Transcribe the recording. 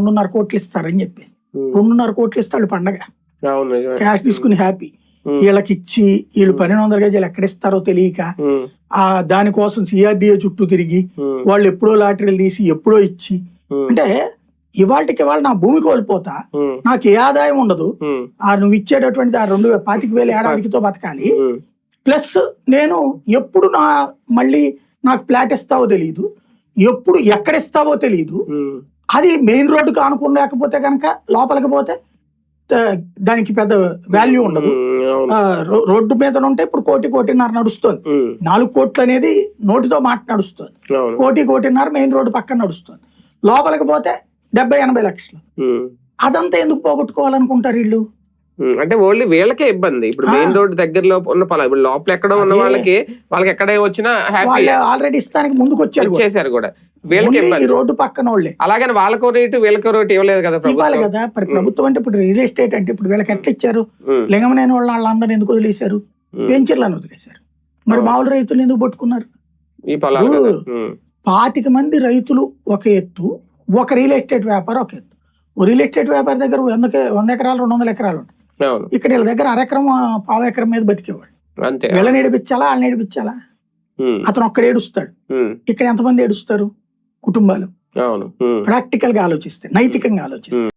2.5 కోట్లు ఇస్తారని చెప్పేసి 2.5 కోట్లు ఇస్తాడు పండగ క్యాష్ తీసుకుని హ్యాపీ. వీళ్ళకి ఇచ్చి వీళ్ళు 1200 గజాలు ఎక్కడిస్తారో తెలియక దానికోసం సిఆర్డిఏ చుట్టూ తిరిగి వాళ్ళు ఎప్పుడో లాటరీలు తీసి ఎప్పుడో ఇచ్చి అంటే ఇవాళకి వాళ్ళు నా భూమి కోల్పోతా నాకు ఏ ఆదాయం ఉండదు. నువ్వు ఇచ్చేటటువంటి 25,000 ఏడాదికితో బతకాలి. ప్లస్ నేను ఎప్పుడు మళ్ళీ నాకు ఫ్లాట్ ఇస్తావో తెలియదు, ఎప్పుడు ఎక్కడ ఇస్తావో తెలియదు. అది మెయిన్ రోడ్డుకి ఆనుకోలేకపోతే కనుక లోపలికి పోతే దానికి పెద్ద వాల్యూ ఉండదు. రోడ్డు మీద ఉంటే ఇప్పుడు 1.5 నడుస్తుంది. 4 కోట్లు అనేది నోటితో మాట నడుస్తుంది. 1.5 మెయిన్ రోడ్డు పక్కన నడుస్తుంది. లోపలికి పోతే 70-80 లక్షలు. అదంతా ఎందుకు పోగొట్టుకోవాలనుకుంటారు వీళ్ళు? అంటే ఓన్లీ వీళ్ళకే ఇబ్బంది. ఇప్పుడు మెయిన్ రోడ్ దగ్గరలో ఉన్న పొలం, ఇప్పుడు లోపల ఎక్కడ ఉన్న వాళ్ళకి ఎక్కడ వచ్చినా ఆల్రెడీ ఇస్తానికి ముందుకు వచ్చేసారు కూడా. రోడ్డు పక్కన వాళ్ళే అలాగని వాళ్ళకో రేటు వీళ్ళకో రేటు ఇవ్వలేదు కదా ఇవ్వాలి కదా. ప్రభుత్వం అంటే ఇప్పుడు రియల్ ఎస్టేట్ అంటే ఇప్పుడు వీళ్ళకి ఎట్లా ఇచ్చారు? లింగమనేని వాళ్ళందరినీ ఎందుకు వదిలేశారు? వెంచర్లను వదిలేశారు. మరి మామూలు రైతులు ఎందుకు పట్టుకున్నారు? 25 మంది రైతులు ఒక ఎత్తు, ఒక రియల్ ఎస్టేట్ వ్యాపారం ఒక ఎత్తు. రియల్ ఎస్టేట్ వ్యాపారి దగ్గర 100 ఎకరాలు 200 ఎకరాలు ఉంటాయి. ఇక్కడ వీళ్ళ దగ్గర 1/2 ఎకరం 1/4 ఎకరం మీద బతికేవాడు. వీళ్ళని ఏడిపించాలా వాళ్ళని ఏడిపించాలా? అతను ఒక్కడ ఏడుస్తాడు. ఇక్కడ ఎంతమంది ఏడుస్తారు? కుటుంబాలు. ప్రాక్టికల్ గా ఆలోచిస్తే, నైతికంగా ఆలోచిస్తే.